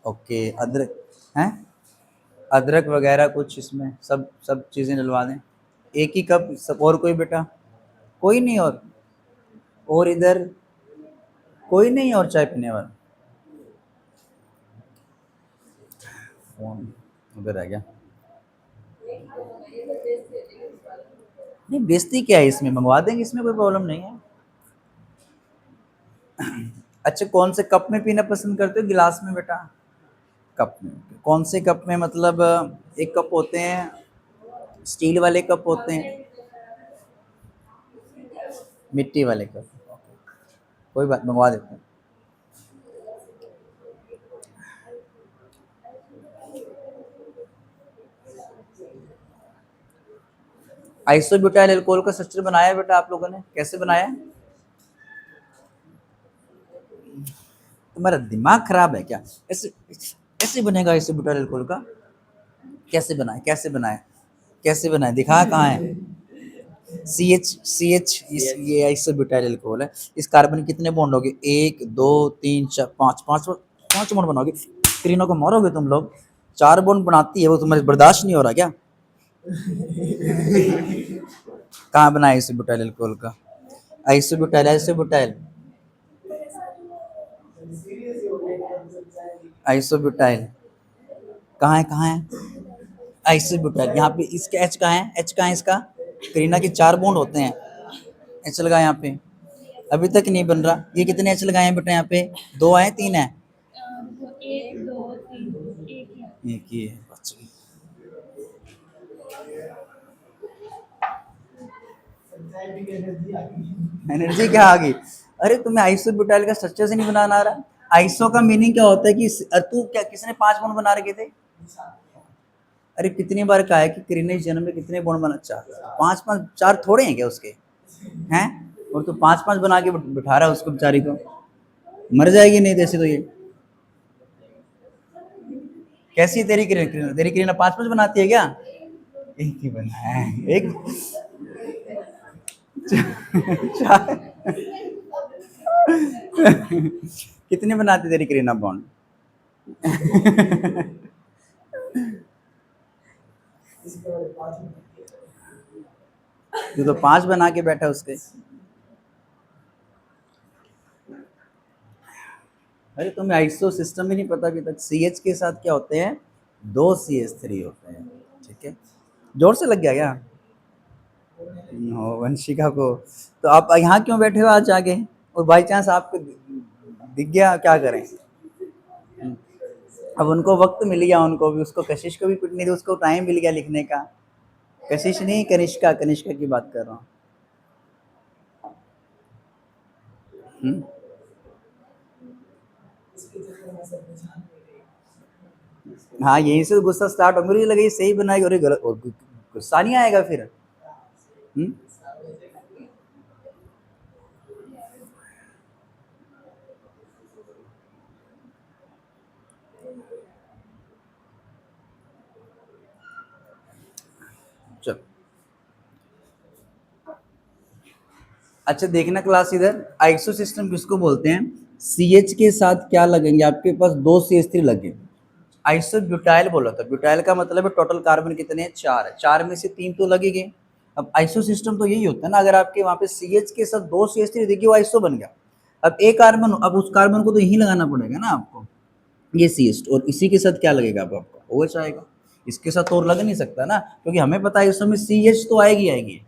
ओके। अदरक हैं? अदरक वगैरह कुछ इसमें सब सब चीज़ें डलवा दें। एक ही कप सब? और कोई बेटा? कोई नहीं? और इधर कोई नहीं और चाय पीने वाला? फोन उधर रह गया। नहीं बेइज्जती क्या है इसमें, मंगवा देंगे, इसमें कोई प्रॉब्लम नहीं है। अच्छा कौन से कप में पीना पसंद करते हो, गिलास में बेटा? कप में। कौन से कप में, मतलब एक कप होते हैं स्टील वाले कप होते हैं, मिट्टी वाले कप? कोई बात, मंगवा देते हैं। आइसोब्यूटाइल अल्कोहल का स्ट्रक्चर बनाया है बेटा आप लोगों ने? कैसे बनाया है? तुम्हारा दिमाग खराब है क्या? ऐसे ऐसे बनेगा आइसोब्यूटाइल अल्कोहल का? कैसे बनाए, कैसे बनाए, कैसे बनाए, दिखा कहाँ है? सी एच इस ये आइसोब्यूटाइल अल्कोहल है। इस कार्बन कितने बॉन्ड होंगे? 1 2 3 4 5, 5 बॉन्ड बनाओगे। तीनों को मारोगे तुम लोग। 4 बॉन्ड बनाती है वो, तुम्हारे बर्दाश्त नहीं हो रहा क्या? कहाँ बना आइसोब्यूटाइल अल्कोहल का? आइसोब्यूटाइल, आइसोब्यूटाइल, आइसोब्यूटाइल कहाँ है, कहाँ है आइसोब्यूटाइल? यहाँ पे इसका एच कहाँ है, एच कहाँ है इसका? करीना के 4 बॉन्ड होते हैं, एच लगा यहाँ पे। अभी तक नहीं बन रहा। ये कितने एच लगाए हैं बेटा यहाँ पे? 2 आए, 3 है? एक दो तीन, एक ही है। अच्छा एनर्जी क्या आ गई? अरे तुम्हें आइसोब्यूटाइल का स्ट्रक्चर से नहीं बनाना आ रहा? आइसो का मीनिंग क्या होता है कि तू क्या, किसने 5 बॉन्ड बना रखे थे? अरे कितनी बार कहा है कि करीना इस जन्म में कितने बॉन्ड बना? 4। 5 5 4 थोड़े हैं क्या उसके? हैं? और तू 5 5 बना के बिठा रहा है उसको, बेचारी को। मर जाएगी नहीं जैसे तो ये। कैसी है तेरी करीना? तेरी करीना 5 5 बनाती है क्या? एक ही बना है, एक। चार। कितने बनाती तेरी करीना बॉन्ड? तू तो 5 बना के बैठा उसके। अरे तुम्हें आइसो सिस्टम ही नहीं पता अभी तक। सी एच के साथ क्या होते हैं? 2 CH3 होते हैं। ठीक है, जोर से लग गया क्या? हो वंशिका को। तो आप यहाँ क्यों बैठे हो आज आगे? और बाई चांस आपको दिख गया, क्या करें? अब उनको वक्त मिल गया, उनको भी, उसको कशिश को भी पिटने दी, उसको टाइम मिल गया लिखने का। कशिश नहीं, कनिष्का, कनिष्का की बात कर रहा हूँ। हाँ यहीं से तो गुस्सा स्टार्ट हो। मुझे लगा सही बनाएगी और ये गलत, और गुस्सा नहीं आएगा फिर? हम्म? चल अच्छा देखना क्लास इधर। आइसो सिस्टम किसको बोलते हैं? सी एच के साथ क्या लगेंगे आपके पास? 2 CH3 लगे। आइसो ब्यूटाइल बोला था। ब्यूटाइल का मतलब है टोटल कार्बन कितने हैं? 4 है। 4 में से 3 तो लगेंगे। अब आइसो सिस्टम तो यही होता है ना, अगर आपके वहाँ पे सी एच के साथ 2 CH3 देखिए, वो आइसो बन गया। अब एक कार्बन, अब उस कार्बन को तो यही लगाना पड़ेगा ना आपको, ये सी एच, और इसी के साथ क्या लगेगा अब आपका? ओ एच आएगा। इसके साथ और लग नहीं सकता ना, क्योंकि हमें पता है इस समय सी एच तो आएगी आएगी।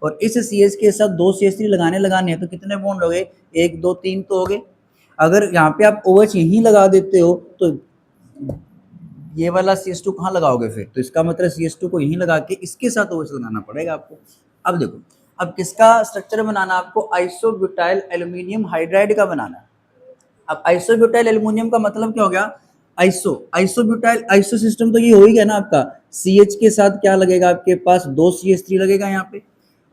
और इस सी एच के साथ 2 CH3 लगाने हैं, तो कितने बॉन्ड हो गए? 1 2 3 तो हो गए। अगर यहाँ पे आप ओ एच यहीं लगा देते हो तो ये वाला सी एच टू कहाँ लगाओगे फिर? तो इसका मतलब सी एच टू को यहीं लगा के इसके साथ ओ एच लगाना पड़ेगा आपको। अब देखो, अब किसका स्ट्रक्चर बनाना आपको? आइसोब्यूटाइल एल्यूमिनियम हाइड्राइड का बनाना है। अब आइसोब्यूटाइल एल्युमिनियम का मतलब क्या हो गया? आइसो, आइसोब्यूटाइल, आइसो सिस्टम तो ये हो ही गया ना आपका। सी एच के साथ क्या लगेगा आपके पास? 2 CH3 लगेगा यहाँ पे,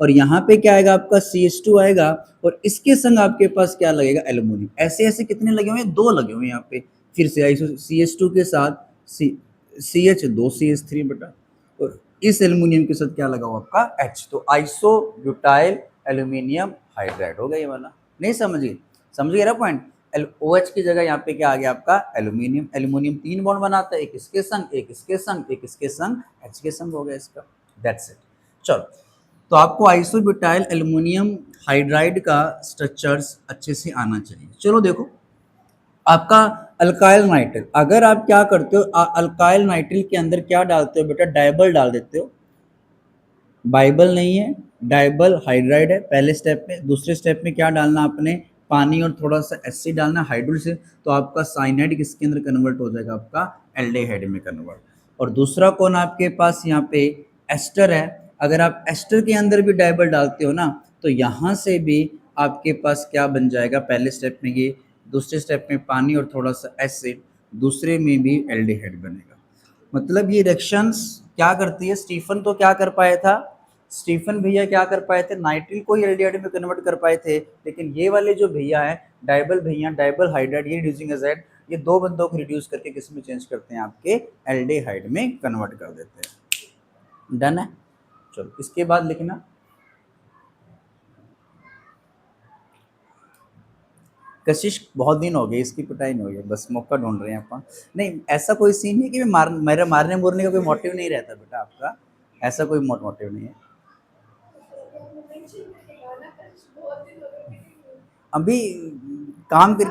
और यहाँ पे क्या आएगा आपका? CH2 आएगा, और इसके संग आपके पास क्या लगेगा? एल्यूमिनियम। ऐसे ऐसे कितने लगे हुए हैं? 2 लगे हुए हैं यहाँ पे। फिर से आइसो CH2 के साथ सी एच 2 CH3 बेटा, और इस एल्यूमिनियम के साथ क्या लगा हुआ आपका H, तो आइसोब्यूटाइल एल्यूमिनियम हाइड्राइड हो गया ये वाला। नहीं समझिए, समझिए ना पॉइंट। OH की जगह यहाँ पे क्या आ गया आपका एल्यूमिनियम। एल्यूमिनियम 3 बॉन्ड बनाता है, एक इसके संग, एक इसके संग, एक इसके संग, H के संग हो गया इसका। That's it. चलो, तो आपको आइसोब्यूटाइल एल्यूमिनियम हाइड्राइड का स्ट्रक्चर्स अच्छे से आना चाहिए। चलो देखो, आपका अल्काइल नाइट्रिल, अगर आप क्या करते हो अल्काइल नाइट्रिल के अंदर क्या डालते हो बेटा, डाइबल डाल देते हो। बाइबल नहीं है, डाइबल हाइड्राइड है पहले स्टेप में। दूसरे स्टेप में क्या डालना आपने, पानी और थोड़ा सा एसिड डालना हाइड्रोल से, तो आपका साइनाइड किसके अंदर कन्वर्ट हो जाएगा, आपका एल्डेहाइड में कन्वर्ट। और दूसरा कौन आपके पास यहाँ पे एस्टर है। अगर आप एस्टर के अंदर भी डाइबल डालते हो ना, तो यहाँ से भी आपके पास क्या बन जाएगा, पहले स्टेप में ये, दूसरे स्टेप में पानी और थोड़ा सा एसिड, दूसरे में भी एल्डेहाइड बनेगा। मतलब ये रिएक्शंस क्या करती है, स्टीफन तो क्या कर पाया था, स्टीफन भैया क्या कर पाए थे, नाइट्रिल को ही एल्डिहाइड में कन्वर्ट कर पाए थे। लेकिन ये वाले जो भैया हैं, डाइबल भैया, डाइबल हाइड्राइड, ये रिड्यूसिंग एजेड, ये दो बंदों को रिड्यूस करके किस में चेंज करते हैं, आपके एल्डिहाइड में कन्वर्ट कर देते हैं। डन है। चलो इसके बाद लिखना, कशिश बहुत दिन हो गए, इसकी पिटाई नहीं हुई है, बस मौका ढूंढ रहे हैं अपन। नहीं ऐसा कोई सीन नहीं है कि मेरा मारने मुरने का कोई मोटिव नहीं रहता बेटा आपका, ऐसा कोई मोटिव नहीं है। अभी काम कर,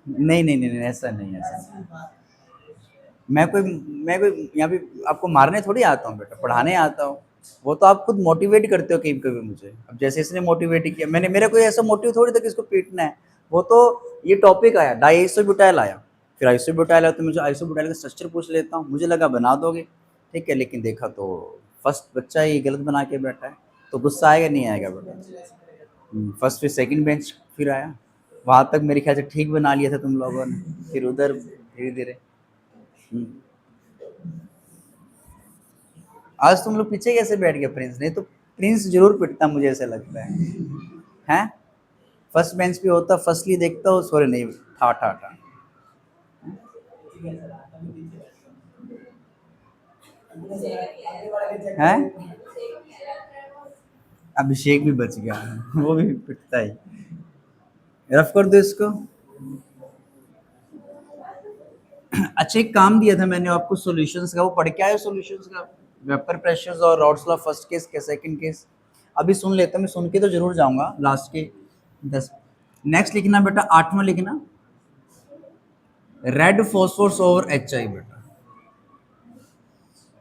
नहीं नहीं नहीं नहीं, ऐसा नहीं, ऐसा नहीं। मैं कोई यहाँ पे आपको मारने थोड़ी आता हूँ बेटा, पढ़ाने आता हूँ। वो तो आप खुद मोटिवेट करते हो कभी कभी मुझे, अब जैसे इसने मोटिवेट किया, मैंने, मेरा कोई ऐसा मोटिव थोड़ी था कि इसको पीटना है। वो तो ये टॉपिक आया, डाइसोब्यूटाइल आया, फिर आइसोब्यूटाइल आया, तो मुझे आइसोब्यूटाइल का स्ट्रक्चर पूछ लेता हूँ, मुझे लगा बना दोगे, ठीक है। लेकिन देखा तो फर्स्ट बच्चा ही गलत बना के बैठा है, तो गुस्सा आएगा नहीं आएगा बेटा। फर्स्ट फिर सेकंड बेंच फिर आया, वहाँ तक मेरे ख्याल से ठीक बना लिया था तुम लोगों ने, फिर उधर धीरे धीरे। आज तुम लोग पीछे कैसे बैठ गए प्रिंस, नहीं तो प्रिंस जरूर पिटता, मुझे ऐसा लगता है। हैं, फर्स्ट बेंच पे होता, फर्स्टली देखता हो, सॉरी नहीं, ठा ठा ठा। हैं, अभिषेक भी बच गया, वो भी पिटता ही। रफ कर दो इसको। अच्छा एक काम दिया था मैंने आपको सॉल्यूशंस का, वो पढ़ के आए सॉल्यूशंस का, वेपर प्रेशर्स और रॉड्स लॉ, फर्स्ट केस के सेकंड केस। अभी सुन लेता हूँ, मैं सुन के तो जरूर जाऊंगा लास्ट के 10। नेक्स्ट लिखना बेटा, 8वां लिखना, रेड फॉस्फोरस ओवर HI बेटा।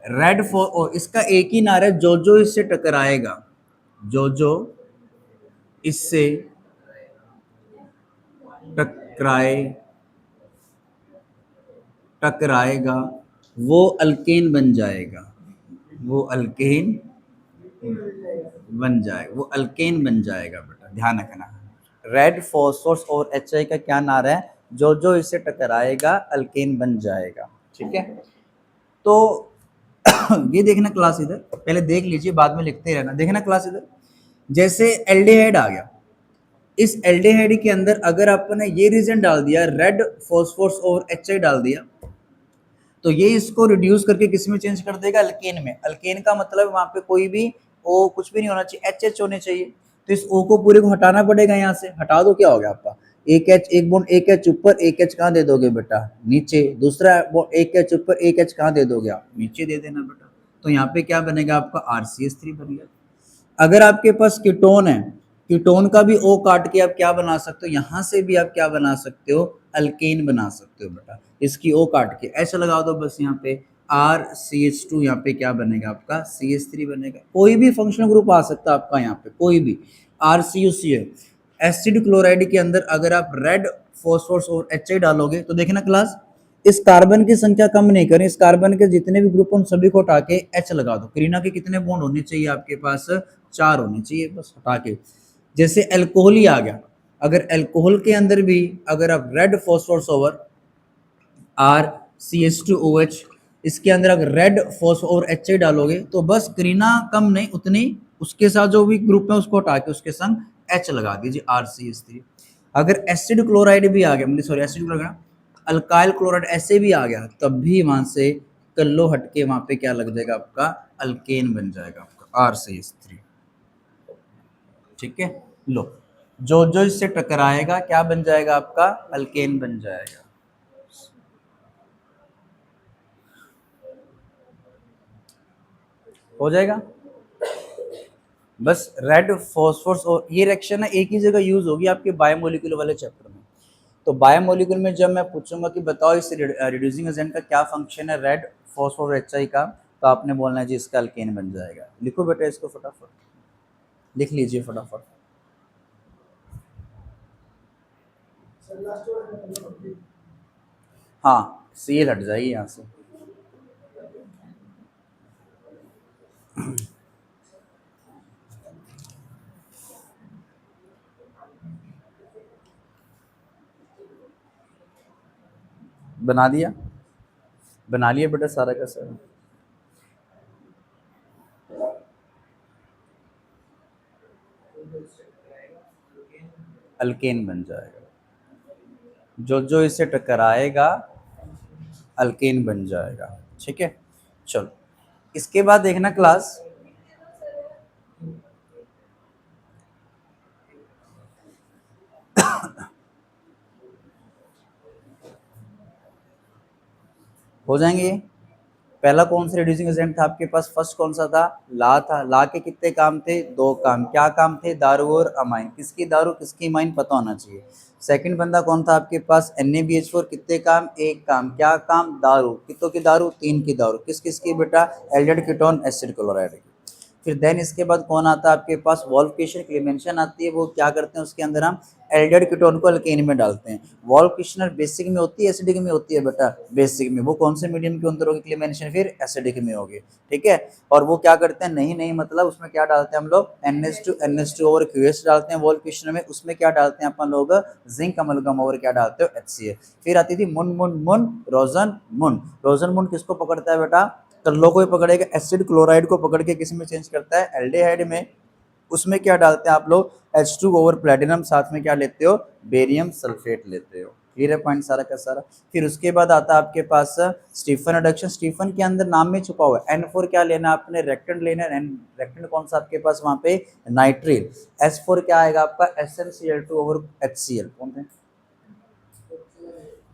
रेड इसका एक ही नारा है, जो जो इससे टकराएगा, जो जो इससे टकराए टकराएगा वो अल्केन बन जाएगा, वो अल्केन बन जाएगा, वो अल्केन बन जाएगा बेटा, ध्यान रखना। रेड फॉस्फोरस और HI का क्या नारा है, जो जो इससे टकराएगा अल्केन बन जाएगा, ठीक है। तो ये देखना क्लास, इधर पहले देख लीजिए, बाद में लिखते रहना, देखना क्लास इधर। जैसे एल्डिहाइड आ गया, इस एल्डिहाइड के अंदर अगर आपने ये रीजन डाल दिया, रेड फॉस्फोरस और HI डाल दिया, तो ये इसको रिड्यूस करके किस में चेंज कर देगा, अल्केन में। अल्केन का मतलब वहां पे कोई भी ओ कुछ भी नहीं होना चाहिए, HH होने चाहिए। तो इस O को पूरे को हटाना पड़ेगा, यहाँ से हटा दो, क्या हो गया आपका, एक H, एक बॉन्ड, एक H ऊपर, एक H कहाँ दे दोगे बेटा, नीचे। दूसरा एक H ऊपर, एक H कहाँ दे दोगे आप, नीचे दे देना बेटा। तो यहाँ पे क्या बनेगा आपका, RCH3 बन गया। अगर आपके पास कीटोन है, कीटोन का भी O काट के आप क्या बना सकते हो, यहाँ से भी आप क्या बना सकते हो, अल्केन बना सकते हो बेटा। इसकी O काट के ऐसे लगा दो बस, यहाँ पे RCH2, यहाँ पे क्या बनेगा आपका CH3 बनेगा। कोई भी फंक्शनल ग्रुप आ सकता है आपका यहाँ पे, कोई भी। RCUCl, एसिड क्लोराइड के अंदर अगर आप रेड फॉस्फोरस और HI डालोगे, तो देखना क्लास, इस कार्बन की संख्या कम नहीं करें, इस कार्बन के जितने भी ग्रुप उन सभी को हटा के H लगा दो। करीना के कितने बॉन्ड होने चाहिए आपके पास, 4 होने चाहिए, बस हटा के। जैसे अल्कोहल ही आ गया, अगर अल्कोहल के अंदर भी अगर आप रेड फॉस्फोरस ओवर RCH2OH, इसके अंदर अगर रेड फॉस्फोरस और HI डालोगे, तो बस करीना कम नहीं उतनी, उसके साथ जो भी ग्रुप है उसको हटा के उसके संग H लगा दीजिए, RCH3। अगर एसिड क्लोराइड भी आ गया, मतलब sorry acid chloride, alkyl chloride ऐसे भी आ गया, तब भी वहां से कर लो हटके, वहां पे क्या लग जाएगा आपका, अल्केन बन जाएगा आपका R3। ठीक है, लो जो जो इससे टकराएगा क्या बन जाएगा आपका, अल्केन बन जाएगा। हो जाएगा। बस रेड फॉस्फोरस और ये रिएक्शन है एक ही जगह यूज होगी आपके बायोमोलिक्यूल वाले चैप्टर में। तो बायोमोलिक्यूल में जब मैं पूछूंगा कि बताओ इस रिड्यूसिंग एजेंट का क्या फंक्शन है रेड फॉस्फोर HI का, तो आपने बोलना है जी इसका अल्केन बन जाएगा। लिखो बेटा इसको फटाफट, लिख लीजिए फटाफट। हाँ सील हट जाएगी यहाँ से। बना दिया, बना लिया बेटा सारा का सारा। अल्केन बन जाएगा, जो जो इससे टकराएगा अल्केन बन जाएगा। ठीक है, चलो इसके बाद देखना क्लास, हो जाएंगे। पहला कौन सा रिड्यूसिंग एजेंट था आपके पास, फर्स्ट कौन सा था, ला था। ला के कितने काम थे, दो काम। क्या काम थे, दारू और अमाइन। किसकी दारू किसकी अमाइन पता होना चाहिए। सेकंड बंदा कौन था आपके पास, NaBH4, कितने काम, एक काम। क्या काम, दारू। कितनों की दारू, 3 की दारू। किस किस की बेटा, एल्डिहाइड कीटोन एसिड क्लोराइड की। फिर देन इसके बाद कौन आता है आपके पास, वॉल्फकिशन क्लेमेंशन आती है। वो क्या करते हैं उसके अंदर हम एल्डिहाइड कीटोन को अल्केन में डालते हैं। वॉल्फकिशनर बेसिक में होती है एसिडिक में होती है बेटा, बेसिक में। वो कौन से मीडियम के अंदर होगी क्लेमेंशन, फिर एसिडिक में होगी। ठीक है, और वो क्या करते हैं, नहीं नहीं मतलब उसमें क्या डालते हैं हम लोग, NH2 और QH डालते हैं वॉल्फकिशनर में। उसमें क्या डालते हैं अपन लोग, जिंक अमलगम और क्या डालते हो, HCl। फिर आती थी मुन मुन मुन रोजन मुन। रोजन मुन किसको पकड़ता है बेटा, तल्लो को ही पकड़ेगा, एसिड क्लोराइड को पकड़ के किस में चेंज करता है, एल्डिहाइड में। उसमें क्या डालते हैं आप लोग, H2 ओवर प्लेटिनम, साथ में क्या लेते हो, बेरियम सल्फेट लेते हो। क्लियर है पॉइंट सारा का सारा। फिर उसके बाद आता है आपके पास स्टीफन रिडक्शन। स्टीफन के अंदर नाम में छुपा हुआ है N4 क्या लेना है आपने, रेक्टेंट लेना है। रेक्टेंट कौन सा आपके पास वहां पे, नाइट्रिल। S4 क्या आएगा आपका, SnCl2 ओवर HCl। कौन है,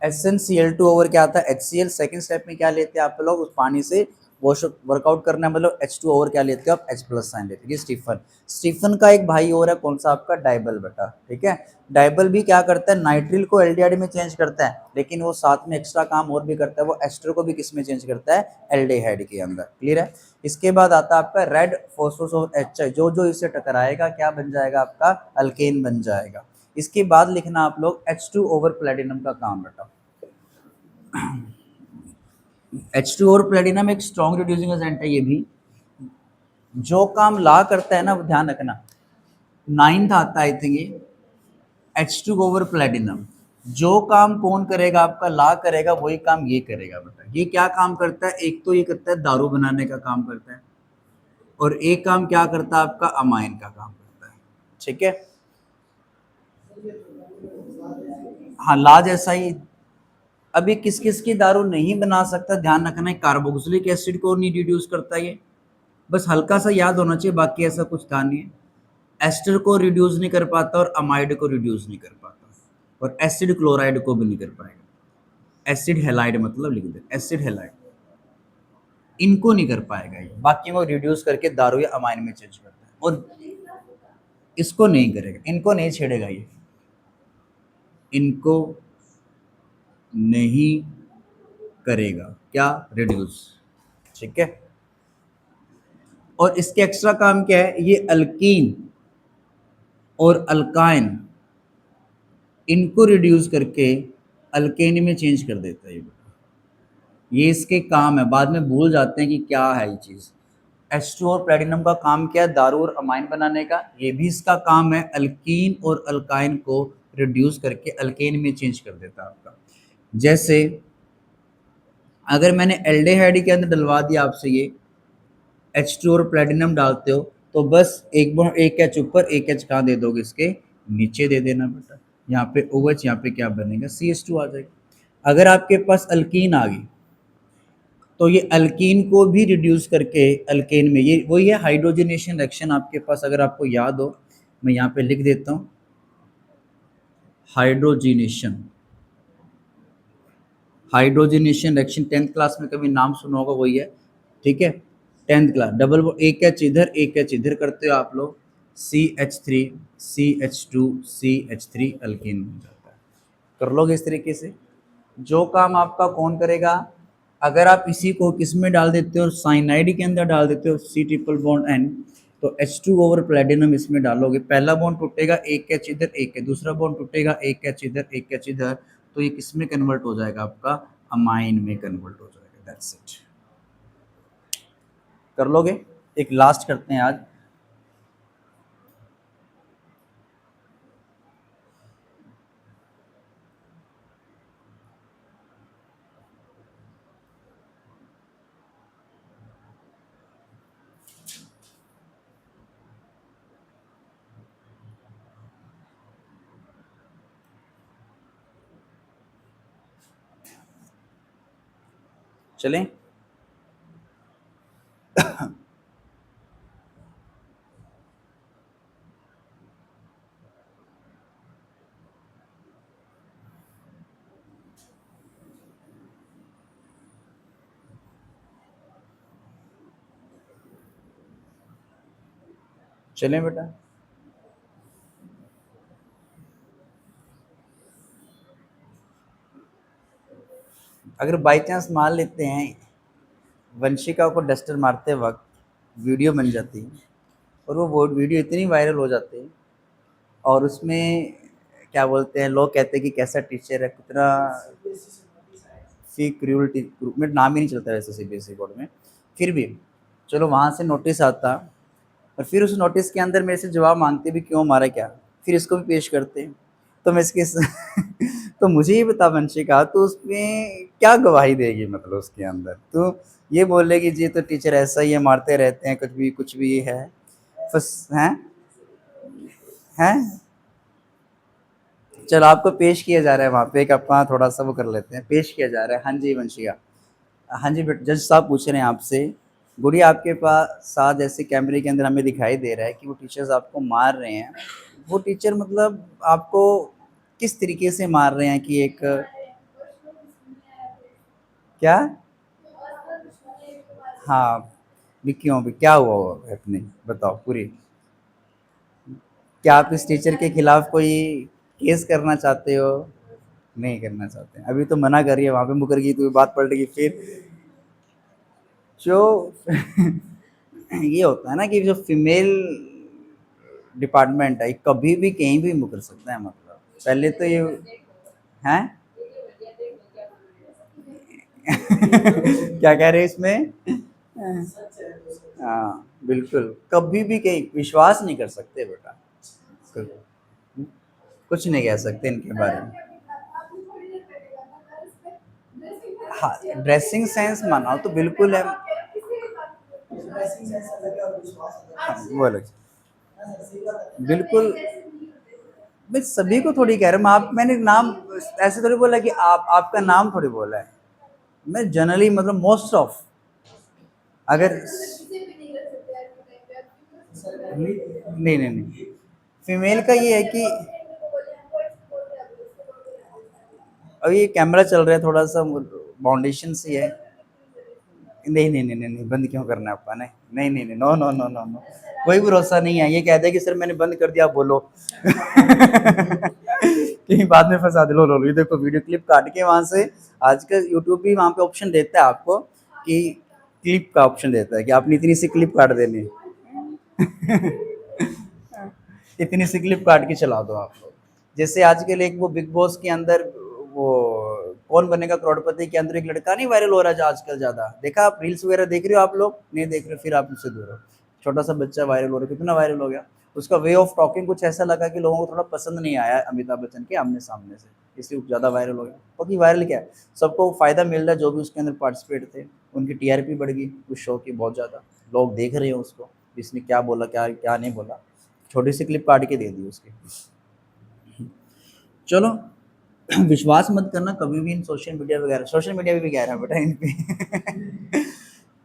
SnCl2 ओवर क्या आता है, HCl। सेकंड स्टेप में क्या लेते हैं आप लोग, उस पानी से वॉश वर्कआउट करना है, मतलब H2 ओवर क्या लेते हो आप, H प्लस साइन लेते हैं। स्टीफन। स्टीफन का एक भाई और है कौन सा आपका, डाइबल बेटा। ठीक है, डाइबल भी क्या करता है, नाइट्रिल को एल्डिहाइड में चेंज करता है, लेकिन वो साथ में एक्स्ट्रा काम और भी करता है, वो एस्टर को भी किस में चेंज करता है, एल्डिहाइड के अंदर। क्लियर है। इसके बाद आता है आपका रेड फॉस्फोरस ऑफ HI। जो जो इससे टकराएगा क्या बन जाएगा आपका, अल्केन बन जाएगा। इसके बाद लिखना आप लोग H2 ओवर प्लेटिनम का काम बेटा। H2 और प्लेटिनम एक स्ट्रॉन्ग रिड्यूसिंग एजेंट है ये भी। जो काम ला करता है ना, वो ध्यान रखना, 9th आता है आई थिंक ये, H2 ओवर प्लेटिनम। जो काम कौन करेगा आपका, ला करेगा, वही काम ये करेगा बेटा। ये क्या काम करता है, एक तो ये करता है दारू बनाने का काम करता है, और एक काम क्या करता है आपका, अमाइन का काम करता है। ठीक है, हाँ ला जैसा ही। अभी किस किस की दारू नहीं बना सकता, ध्यान रखना है, कार्बोक्सिलिक एसिड को नहीं रिड्यूस करता ये, बस हल्का सा याद होना चाहिए, बाकी ऐसा कुछ था नहीं है। एस्टर को रिड्यूस नहीं कर पाता और अमाइड को रिड्यूस नहीं कर पाता, और एसिड क्लोराइड को भी नहीं कर पाएगा। एसिड हेलाइड मतलब लिख दे, एसिड हेलाइड इनको नहीं कर पाएगा ये, बाकी को रिड्यूस करके दारू या अमाइन में चेंज करता है, और इसको नहीं करेगा, इनको नहीं छेड़ेगा ये, इनको नहीं करेगा क्या, रिड्यूस। ठीक है, और इसके एक्स्ट्रा काम क्या है, ये अल्कीन और अल्काइन इनको रिड्यूस करके अल्केन में चेंज कर देता है ये इसके काम है, बाद में भूल जाते हैं कि क्या है ये चीज़। H2 और प्लेटिनम का काम क्या है, दारू और अमाइन बनाने का। ये भी इसका काम है, अल्कीन और अल्काइन को रिड्यूस करके अल्केन में चेंज कर देता है आपका। जैसे अगर मैंने एल्डिहाइड के अंदर डलवा दिया आपसे ये H2 और प्लेटिनम डालते हो, तो बस एक एच ऊपर एक एच कहाँ दे दोगे, इसके नीचे दे देना बेटा। यहाँ पे OH, यहाँ पे क्या बनेगा, CH2 आ जाएगा। अगर आपके पास अल्कीन आ गई, तो ये अल्कीन को भी रिड्यूस करके अल्केन में, ये वही है हाइड्रोजनेशन रिएक्शन आपके पास, अगर आपको याद हो मैं यहाँ पे लिख देता हूँ, hydrogenation. Hydrogenation reaction 10th class में कभी नाम सुना होगा, वही है, ठीक है। 10th क्लास, डबल एक एच इधर एक एच इधर करते हो आप लोग, CH3 CH2 CH3 अल्कीन बन जाता है। कर लोगे इस तरीके से, जो काम आपका कौन करेगा, अगर आप इसी को किस में डाल देते हो, साइनाइड के अंदर डाल देते हो, C ट्रिपल बॉन्ड N, तो H2 ओवर प्लेटिनम इसमें डालोगे, पहला बॉन्ड टूटेगा, एक एच इधर एक है, दूसरा बॉन्ड टूटेगा, एक एच इधर एक एच इधर, तो ये किस में कन्वर्ट हो जाएगा, आपका अमाइन में कन्वर्ट हो जाएगा। That's it. कर लोगे, एक लास्ट करते हैं आज। चलें, चलें बेटा। अगर बाई चांस मान लेते हैं वंशिका को डस्टर मारते वक्त वीडियो बन जाती है, और वो वीडियो इतनी वायरल हो जाती है, और उसमें क्या बोलते हैं लोग, कहते हैं कि कैसा टीचर है, कितना फी क्रूअल्टी, में नाम ही नहीं चलता वैसे CBSE बोर्ड में, फिर भी चलो वहाँ से नोटिस आता, और फिर उस नोटिस के अंदर मेरे से जवाब मांगते भी क्यों मारा क्या, फिर इसको भी पेश करते हैं, तो मैं इसके तो मुझे ये बता वंशिका, तो उसमें क्या गवाही देगी, मतलब उसके अंदर तो ये बोलेगी जी तो टीचर ऐसा ही है, मारते रहते हैं, कुछ भी है, बस हैं हैं। चलो आपको पेश किया जा रहा है वहाँ पे, एक अपना थोड़ा सा वो कर लेते हैं, पेश किया जा रहा है। हाँ जी वंशिका, हाँ जी बेटा, जज साहब पूछ रहे हैं आपसे, गुड़िया आपके पास साथ जैसे कैमरे के अंदर हमें दिखाई दे रहा है कि वो टीचर्स आपको मार रहे हैं, वो टीचर मतलब आपको किस तरीके से मार रहे हैं, कि एक क्या, हाँ भी क्यों, भी क्या हुआ वो अपने, बताओ पूरी, क्या आप इस टीचर के खिलाफ कोई केस करना चाहते हो, नहीं करना चाहते हैं, अभी तो मना कर रही है, वहाँ पे मुकर गई तो बात पलट गई फिर, जो ये होता है ना कि जो फीमेल डिपार्टमेंट है कभी भी कहीं भी मुकर सकता है, मतलब पहले तो ये हैं क्या कह रहे हैं इसमें, हाँ बिल्कुल, कभी भी कहीं विश्वास नहीं कर सकते बेटा, कुछ नहीं कह सकते इनके बारे में। हाँ ड्रेसिंग सेंस माना तो बिल्कुल है, हाँ, बोलो बिल्कुल, मैं सभी को थोड़ी कह रहा हूँ, आप मैंने नाम ऐसे थोड़ी बोला कि आप, आपका नाम थोड़ी बोला है, मैं जनरली मतलब मोस्ट ऑफ, अगर नहीं, फीमेल का ये है कि अभी ये कैमरा चल रहा है, थोड़ा सा बाउंडेशन से है, नहीं बंद क्यों करना है आपका, नहीं no no no no no, कोई भरोसा नहीं है, ये कहते हैं कि सर मैंने बंद कर दिया, आप बोलो कहीं बाद में फंसा दे, लो ये देखो वीडियो क्लिप काट के वहाँ से, आजकल यूट्यूब भी वहाँ पे ऑप्शन देता है आपको कि क्लिप का ऑप्शन देता है कि आपने इतनी सी क्लिप काट देनी इतनी सी क्लिप काट के चला दो आप लोग, जैसे आजकल एक वो बिग बॉस के अंदर वो कौन बनेगा करोड़पति के अंदर एक लड़का नहीं वायरल हो रहा है आजकल, ज्यादा देखा आप रील्स वगैरह देख रहे हो, आप लोग नहीं देख रहे, फिर आप मुझसे दूर हो, छोटा सा बच्चा वायरल हो रहा है, कितना वायरल हो गया, उसका वे ऑफ टॉकिंग कुछ ऐसा लगा कि लोगों को थोड़ा पसंद नहीं आया अमिताभ बच्चन के आमने सामने से, इसलिए ज़्यादा वायरल हो गया, क्योंकि वायरल क्या है, सबको फ़ायदा मिल रहा है, जो भी उसके अंदर पार्टिसिपेट थे उनकी TRP बढ़ गई उस शो की, बहुत ज़्यादा लोग देख रहे हैं उसको, इसने क्या बोला क्या क्या नहीं बोला, छोटी सी क्लिप काट के दे दी उसकी। चलो विश्वास मत करना कभी भी इन सोशल मीडिया वगैरह, सोशल मीडिया पे भी कह रहा हूँ बेटा इन पे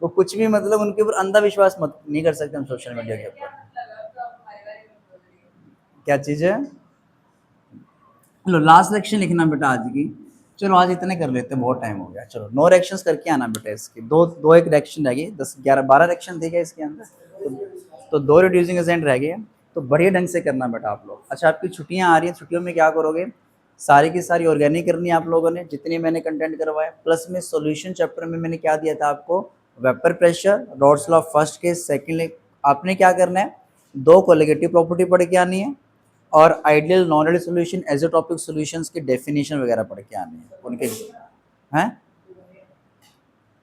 वो कुछ भी मतलब उनके ऊपर अंधा विश्वास मत नहीं कर सकते हम सोशल मीडिया के ऊपर। क्या चीज़ है? चलो लास्ट लेक्चर लिखना बेटा आज की। चलो आज इतने कर लेते हैं, बहुत टाइम हो गया। चलो 9 रिएक्शंस करके आना बेटा इसकी। दो दो एक रिएक्शन रह गई, 10 11 12 रिएक्शन थे क्या इसके अंदर? तो 2 रिड्यूसिंग एजेंट रह गए। तो बढ़िया ढंग से करना बेटा आप लोग। अच्छा आपकी छुट्टियां आ रही हैं, छुट्टियों में क्या करोगे? सारी की सारी ऑर्गेनिक करनी है आप लोगों ने, जितनी मैंने कंटेंट करवाया। प्लस में सॉल्यूशन चैप्टर में मैंने क्या दिया था आपको? Vapour pressure, rods law first case, second. आपने क्या करना है? 2 कोलिगेटिव प्रॉपर्टी पढ़ के आनी है और ideal non ideal solution, azeotropic solutions की डेफिनेशन वगैरह पढ़ के आनी है उनके हैं।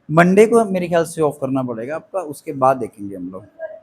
मंडे को मेरे ख्याल से ऑफ करना पड़ेगा आपका, उसके बाद देखेंगे हम लोग।